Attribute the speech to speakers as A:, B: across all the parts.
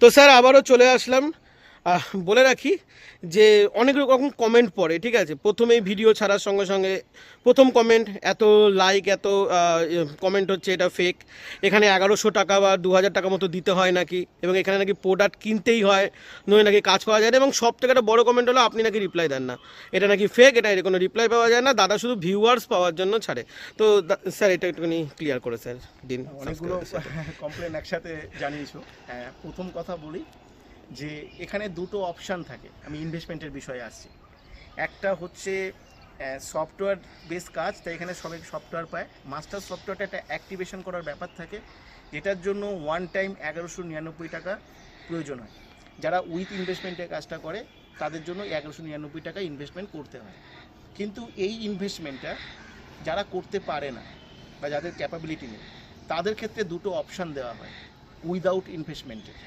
A: তো স্যার আবারও চলে আসলাম। বলে রাখি যে অনেক রকম কমেন্ট পড়ে, ঠিক আছে। প্রথমেই ভিডিও ছাড়ার সঙ্গে সঙ্গে প্রথম কমেন্ট, এত লাইক এত কমেন্ট হচ্ছে, এটা ফেক। এখানে 1100 টাকা বা 2000 টাকা মতো দিতে হয় নাকি, এবং এখানে নাকি প্রোডাক্ট কিনতেই হয়, নয় নাকি কাজ করা যায় না। এবং সব থেকে একটা বড় কমেন্ট হলো আপনি নাকি রিপ্লাই দেন না, এটা নাকি ফেক, এটা এর কোনো রিপ্লাই পাওয়া যায় না, দাদা শুধু ভিউয়ার্স পাওয়ার জন্য ছাড়ে। তো স্যার এটা একটুখানি ক্লিয়ার করে স্যার দিন।
B: অনেকগুলো কমপ্লেন একসাথে জানিয়েছো। প্রথম কথা বলি যে এখানে দুটো অপশান থাকে। আমি ইনভেস্টমেন্টের বিষয়ে আসছি। একটা হচ্ছে সফটওয়্যার বেস কাজ, তাই এখানে সবাই সফটওয়্যার পায়। মাস্টার সফটওয়্যারটা একটা অ্যাক্টিভেশন করার ব্যাপার থাকে, যেটার জন্য ওয়ান টাইম 1199 টাকা প্রয়োজন হয়। যারা উইথ ইনভেস্টমেন্টের কাজটা করে তাদের জন্য 1199 টাকা ইনভেস্টমেন্ট করতে হয়। কিন্তু এই ইনভেস্টমেন্টটা যারা করতে পারে না বা যাদের ক্যাপাবিলিটি নেই, তাদের ক্ষেত্রে দুটো অপশান দেওয়া হয় উইদাউট ইনভেস্টমেন্টের,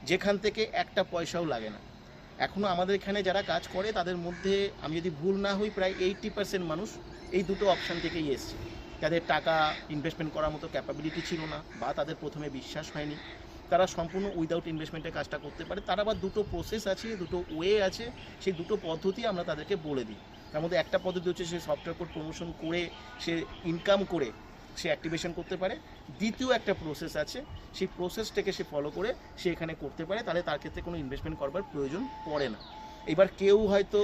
B: যেখান থেকে একটা পয়সাও লাগে না। এখনও আমাদের এখানে যারা কাজ করে তাদের মধ্যে আমি যদি ভুল না হই প্রায় 80% মানুষ এই দুটো অপশান থেকেই এসছে, যাদের টাকা ইনভেস্টমেন্ট করার মতো ক্যাপাবিলিটি ছিল না বা তাদের প্রথমে বিশ্বাস হয়নি, তারা সম্পূর্ণ উইদাউট ইনভেস্টমেন্টের কাজটা করতে পারে। তার আবার দুটো প্রসেস আছে, দুটো ওয়ে আছে, সেই দুটো পদ্ধতি আমরা তাদেরকে বলে দিই। তার মধ্যে একটা পদ্ধতি হচ্ছে সে সফটওয়্যার কোড প্রমোশন করে সে ইনকাম করে সে অ্যাক্টিভেশন করতে পারে। দ্বিতীয় একটা প্রসেস আছে, সেই প্রসেসটাকে সে ফলো করে সে এখানে করতে পারে, তাহলে তার ক্ষেত্রে কোনো ইনভেস্টমেন্ট করবার প্রয়োজন পড়ে না। এবার কেউ হয়তো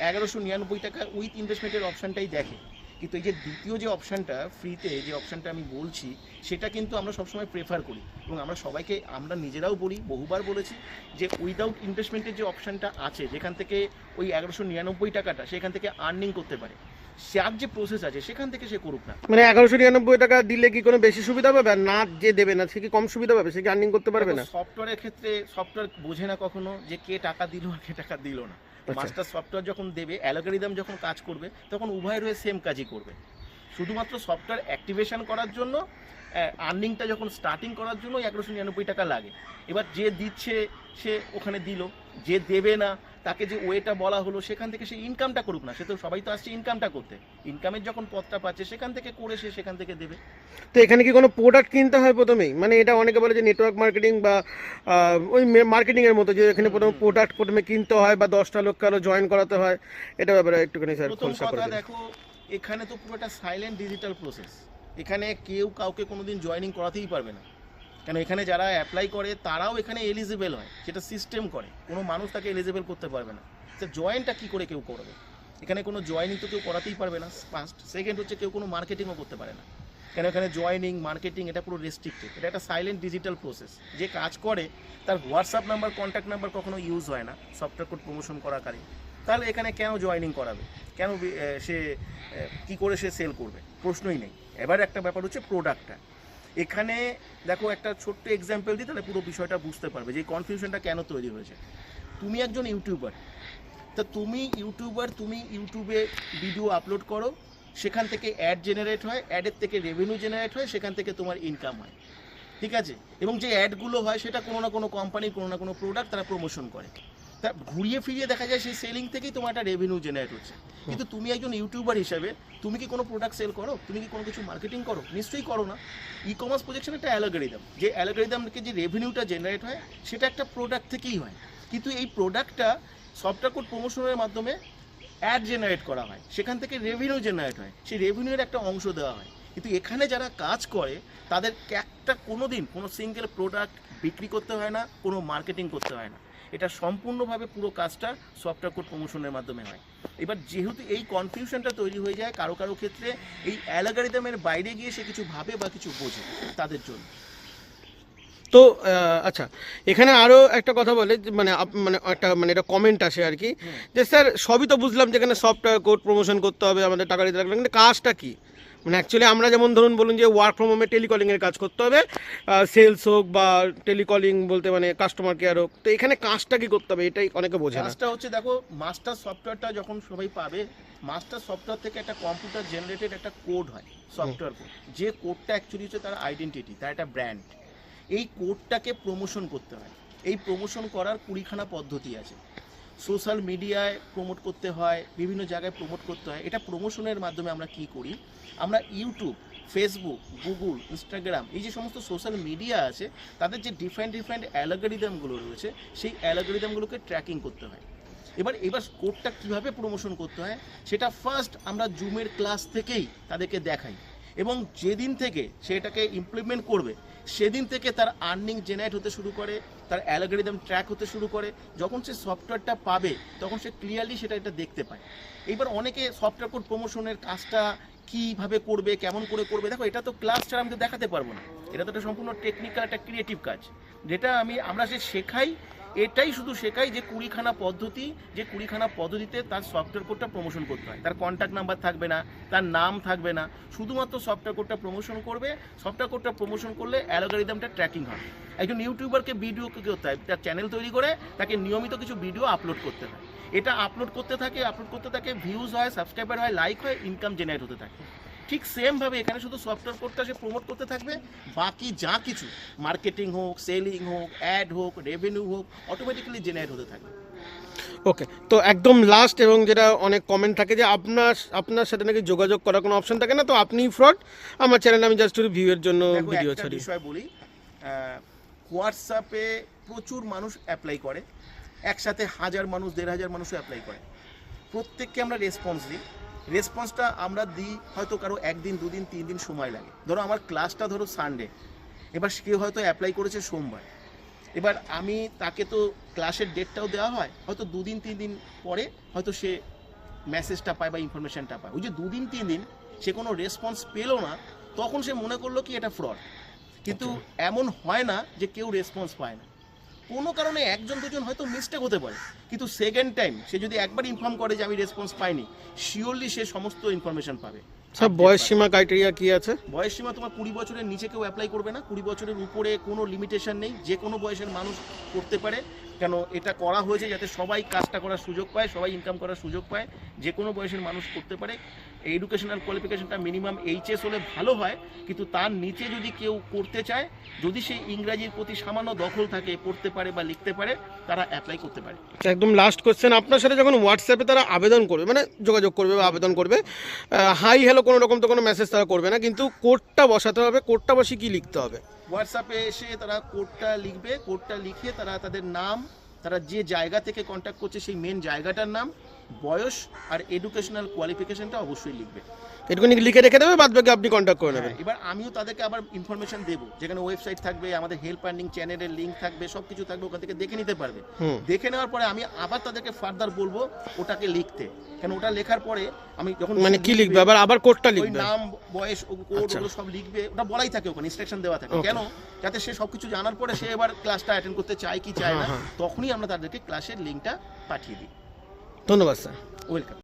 B: 1199 টাকা উইথ ইনভেস্টমেন্টের অপশানটাই দেখে, কিন্তু এই যে দ্বিতীয় যে অপশানটা ফ্রিতে যে অপশানটা আমি বলছি, সেটা কিন্তু আমরা সবসময় প্রেফার করি এবং আমরা সবাইকে আমরা নিজেরাও বলি, বহুবার বলেছি যে উইদাউট ইনভেস্টমেন্টের যে অপশানটা আছে, যেখান থেকে ওই 1199 টাকাটা সেখান থেকে আর্নিং করতে পারে, যার যে প্রসেস আছে সেখান থেকে সে করুক না।
A: মানে 1199 টাকা দিলে কি কোনো বেশি সুবিধা পাবে, আর না যে দেবে না সে কি কম সুবিধা পাবে, সে কি আর্নিং করতে পারবে না?
B: সফটওয়্যারের ক্ষেত্রে সফটওয়্যার বোঝে না কখনো যে কে টাকা দিল আর কে টাকা দিল না। মাস্টার সফটওয়্যার যখন দেবে, অ্যালগরিদম যখন কাজ করবে, তখন উভয়ের হয়ে সেম কাজই করবে। শুধুমাত্র সফটওয়্যার অ্যাক্টিভেশন করার জন্য, আর্নিংটা যখন স্টার্টিং করার জন্য 1199 টাকা লাগে। এবার যে দিচ্ছে সে ওখানে দিল, যে দেবে না তাকে যে ওয়েটা বলা হলো সেখান থেকে সে ইনকামটা করুক না। সে তো সবাই তো আসছে ইনকামটা করতে, ইনকামের যখন পথটা পাচ্ছে সেখান থেকে করে সে সেখান থেকে দেবে।
A: তো এখানে কি কোনো প্রোডাক্ট কিনতে হয় প্রথমেই? মানে এটা অনেকে বলে যে নেটওয়ার্ক মার্কেটিং বা ওই মার্কেটিংয়ের মতো, যে এখানে প্রথমে প্রোডাক্ট প্রথমে কিনতে হয় বা 10টা লোককে আরও জয়েন করাতে হয়, এটা ব্যাপারে একটুখানি স্যার
B: প্রথম
A: খোলসা করে
B: কথা
A: দিন।
B: দেখো, এখানে তো পুরো একটা সাইলেন্ট ডিজিটাল প্রসেস। এখানে কেউ কাউকে কোনোদিন জয়েনিং করাতেই পারবে না, কেন এখানে যারা অ্যাপ্লাই করে তারাও এখানে এলিজিবল হয়, সেটা সিস্টেম করে। কোনো মানুষ তাকে এলিজিবল করতে পারবে না। তো জয়েনটা কী করে কেউ করবে? এখানে কোনো জয়েনিং তো কেউ করাতেই পারবে না, ফার্স্ট। সেকেন্ড হচ্ছে কেউ কোনো মার্কেটিংও করতে পারে না, কেন এখানে জয়েনিং মার্কেটিং এটা পুরো রেস্ট্রিক্টেড। এটা একটা সাইলেন্ট ডিজিটাল প্রসেস। যে কাজ করে তার হোয়াটসঅ্যাপ নাম্বার, কন্ট্যাক্ট নাম্বার কখনো ইউজ হয় না সফটওয়্যার কোড প্রমোশন করাকালীন। তাহলে এখানে কেন জয়েনিং করাবে, কেন সে কী করে সে সেল করবে, প্রশ্নই নেই। এবার একটা ব্যাপার হচ্ছে প্রোডাক্টটা। এখানে দেখো একটা ছোট্ট এক্সাম্পল দিই, তাহলে পুরো বিষয়টা বুঝতে পারবে যে কনফিউশনটা কেন তৈরি হয়েছে। তুমি একজন ইউটিউবার, তা তুমি ইউটিউবে ভিডিও আপলোড করো, সেখান থেকে অ্যাড জেনারেট হয়, অ্যাডের থেকে রেভিনিউ জেনারেট হয়, সেখান থেকে তোমার ইনকাম হয়, ঠিক আছে। এবং যে অ্যাডগুলো হয় সেটা কোনো না কোনো কোম্পানির কোনো না কোনো প্রোডাক্ট তারা প্রমোশন করে, তা ঘুরিয়ে ফিরিয়ে দেখা যায় সেই সেলিং থেকেই তোমার একটা রেভিনিউ জেনারেট হচ্ছে। কিন্তু তুমি একজন ইউটিউবার হিসাবে তুমি কি কোনো প্রোডাক্ট সেল করো? তুমি কি কোনো কিছু মার্কেটিং করো? নিশ্চয়ই করো না। ই কমার্স প্রজেকশন একটা অ্যালগরিদম, যে অ্যালগরিদমকে যে রেভিনিউটা জেনারেট হয় সেটা একটা প্রোডাক্ট থেকেই হয়। কিন্তু এই প্রোডাক্টটা সফটওয়্যার কোড প্রমোশনের মাধ্যমে অ্যাড জেনারেট করা হয়, সেখান থেকে রেভিনিউ জেনারেট হয়, সেই রেভিনিউয়ের একটা অংশ দেওয়া হয়। কিন্তু এখানে যারা কাজ করে তাদের একটা কোনো দিন কোনো সিঙ্গেল প্রোডাক্ট বিক্রি করতে হয় না, কোনো মার্কেটিং করতে হয় না। এটা সম্পূর্ণভাবে পুরো কাজটা সফটওয়্যার কোড প্রমোশনের মাধ্যমে হয়। এবার যেহেতু এই কনফিউশনটা তৈরি হয়ে যায় কারো কারো ক্ষেত্রে, এই অ্যালগরিদমের বাইরে গিয়ে সে কিছু ভাবে বা কিছু বোঝে, তাদের জন্য।
A: তো আচ্ছা, এখানে আরও একটা কথা বলে যে মানে একটা এটা কমেন্ট আসে আর কি, যে স্যার সবই তো বুঝলাম যে এখানে সফটওয়্যার কোড প্রমোশন করতে হবে, আমাদের টাকা দিতে লাগবে, কিন্তু কাজটা কি? মানে অ্যাকচুয়ালি আমরা যেমন ধরুন বলুন যে ওয়ার্ক ফ্রম হোমে টেলিকলিংয়ের কাজ করতে হবে, সেলস হোক বা টেলিকলিং বলতে মানে কাস্টমার কেয়ার হোক, তো এখানে কাজটা কি করতে হবে এটাই অনেকে বোঝে না।
B: কাজটা হচ্ছে দেখো, মাস্টার সফটওয়্যারটা যখন সবাই পাবে, মাস্টার সফটওয়্যার থেকে একটা কম্পিউটার জেনারেটেড একটা কোড হয়, সফটওয়্যার কোড। যে কোডটা অ্যাকচুয়ালি হচ্ছে তার আইডেন্টিটি, তার একটা ব্র্যান্ড। এই কোডটাকে প্রমোশন করতে হয়। এই প্রমোশন করার 20খানা পদ্ধতি আছে। সোশ্যাল মিডিয়ায় প্রমোট করতে হয়, বিভিন্ন জায়গায় প্রমোট করতে হয়। এটা প্রমোশনের মাধ্যমে আমরা কি করি, আমরা ইউটিউব, ফেসবুক, গুগল, ইনস্টাগ্রাম, এই যে সমস্ত সোশ্যাল মিডিয়া আছে তাদের যে ডিফারেন্ট অ্যালগরিদমগুলো রয়েছে সেই অ্যালগরিদমগুলোকে ট্র্যাকিং করতে হয়। এবার কোডটা কীভাবে প্রমোশন করতে হয় সেটা ফার্স্ট আমরা জুমের ক্লাস থেকেই তাদেরকে দেখাই, এবং যেদিন থেকে সেটাকে ইমপ্লিমেন্ট করবে সেদিন থেকে তার আর্নিং জেনারেট হতে শুরু করে, তার অ্যালগরিদম ট্র্যাক হতে শুরু করে। যখন সে সফটওয়্যারটা পাবে তখন সে ক্লিয়ারলি এটা দেখতে পায়। এইবার অনেকে সফটওয়্যার কোড প্রমোশনের কাজটা কীভাবে করবে, কেমন করে করবে, দেখো এটা তো ক্লাস ছাড়া আমি তো দেখাতে পারবো না, এটা তো একটা সম্পূর্ণ টেকনিক্যাল একটা ক্রিয়েটিভ কাজ, যেটা আমরা যে শেখাই এটাই শুধু শেখাই যে 20খানা পদ্ধতি, যে 20খানা পদ্ধতিতে তার সফটওয়্যার কোডটা প্রমোশন করতে হয়। তার কন্ট্যাক্ট নাম্বার থাকবে না, তার নাম থাকবে না, শুধুমাত্র সফটওয়্যার কোডটা প্রমোশন করবে। সফটওয়্যার কোডটা প্রমোশন করলে অ্যালগরিদমটা ট্র্যাকিং হবে। একজন ইউটিউবারকে ভিডিও কী করতে হয়, তার চ্যানেল তৈরি করে তাকে নিয়মিত কিছু ভিডিও আপলোড করতে হয়। এটা আপলোড করতে থাকে, ভিউজ হয়, সাবস্ক্রাইবার হয়, লাইক হয়, ইনকাম জেনারেট হতে থাকে। ঠিক সেমভাবে এখানে শুধু সফটওয়্যার কোডটা সে প্রমোট করতে থাকবে, বাকি যা কিছু মার্কেটিং হোক, সেলিং হোক, অ্যাড হোক, রেভিনিউ হোক, অটোমেটিক্যালি জেনারেট হতে থাকবে।
A: ওকে, তো একদম লাস্ট, এবং যেটা অনেক কমেন্ট থাকে যে আপনার সাথে নাকি যোগাযোগ করার কোনো অপশন থাকে না, তো আপনি ফ্রড, আমার চ্যানেলে আমি জাস্ট ভিউয়ের জন্য ভিডিও ছাড়ি।
B: বিষয় বলি, হোয়াটসঅ্যাপে প্রচুর মানুষ অ্যাপ্লাই করে, একসাথে 1000 মানুষ 1500 মানুষও অ্যাপ্লাই করে। প্রত্যেককে আমরা রেসপন্স দিই, রেসপন্সটা আমরা দিই হয়তো কারো 1 দিন 2 দিন 3 দিন সময় লাগে। ধরো আমার ক্লাসটা ধরো সানডে, এবার কেউ হয়তো অ্যাপ্লাই করেছে সোমবার, এবার আমি তাকে তো ক্লাসের ডেটটাও দেওয়া হয়, হয়তো 2 দিন 3 দিন পরে হয়তো সে মেসেজটা পায় বা ইনফরমেশানটা পায়। ওই যে 2 দিন 3 দিন সে কোনো রেসপন্স পেলো না, তখন সে মনে করলো কি এটা ফ্রড। কিন্তু এমন হয় না যে কেউ রেসপন্স পায় না, কোনো কারণে 1জন 2জন হয়তো মিস্টেক হতে পারে, কিন্তু সেকেন্ড টাইম সে যদি একবার ইনফর্ম করে যে আমি রেসপন্স পাইনি, শিওরলি সে সমস্ত ইনফরমেশন পাবে।
A: সব বয়স সীমা ক্রাইটেরিয়া কি আছে?
B: বয়স সীমা তোমার 20 বছরের নিচে কেউ অ্যাপ্লাই করবে না, 20 বছরের উপরে কোনো লিমিটেশন নেই, যে কোনো বয়সের মানুষ করতে পারে। কেন এটা করা হয়েছে যাতে সবাই কাজটা করার সুযোগ পায়, সবাই ইনকাম করার সুযোগ পায়, যে কোনো বয়সের মানুষ করতে পারে। এডুকেশনাল কোয়ালিফিকেশনটা মিনিমাম এইচএস হলে ভালো হয়, কিন্তু তার নিচে যদি কেউ করতে চায়, যদি সেই ইংরাজির প্রতি সামান্য দখল থাকে, পড়তে পারে বা লিখতে পারে, তারা অ্যাপ্লাই করতে পারে।
A: একদম লাস্ট কোশ্চেন, আপনার সাথে যখন হোয়াটসঅ্যাপে তারা আবেদন করবে, মানে যোগাযোগ করবে বা আবেদন করবে, হাই হ্যালো কোনো রকম তো কোনো মেসেজ তারা করবে না, কিন্তু কোডটা বসাতে হবে, কোডটা বসে কি লিখতে হবে?
B: হোয়াটসঅ্যাপে এসে তারা কোডটা লিখবে, কোডটা লিখে তারা তাদের নাম, তারা যে জায়গা থেকে কন্ট্যাক্ট করছে সেই মেন জায়গাটার নাম, বয়স আর এডুকেশনাল কোয়ালিফিকেশনটা অবশ্যই লিখবে।
A: এটুকুনি লিখে রেখে দেবে, বাদ বাকি আপনি কন্ট্যাক্ট করে নেবেন।
B: এবার আমিও তাদেরকে আবার ইনফরমেশন দেবো, যেখানে ওয়েবসাইট থাকবে, আমাদের হেল্প আর্নিং চ্যানেলের লিঙ্ক থাকবে, সব কিছু থাকবে, ওখান থেকে দেখে নিতে পারবে। দেখে নেওয়ার পরে আমি আবার তাদেরকে ফার্দার বলবো ওটাকে লিখতে, কেন ওটা লেখার পরে আমি যখন
A: মানে কি লিখবে, আবার কোডটা লিখবে,
B: নাম, বয়স, কোড ওগুলো সব লিখবে, ওটা বলাই থাকে, ওখানে ইনস্ট্রাকশন দেওয়া থাকে, কেন যাতে সে সবকিছু জানার পরে সে এবার ক্লাসটা অ্যাটেন্ড করতে চায় কি চায় না, তখনই আমরা তাদেরকে ক্লাসের লিঙ্কটা পাঠিয়ে দিই।
A: ধন্যবাদ স্যার।
B: ওয়েলকাম।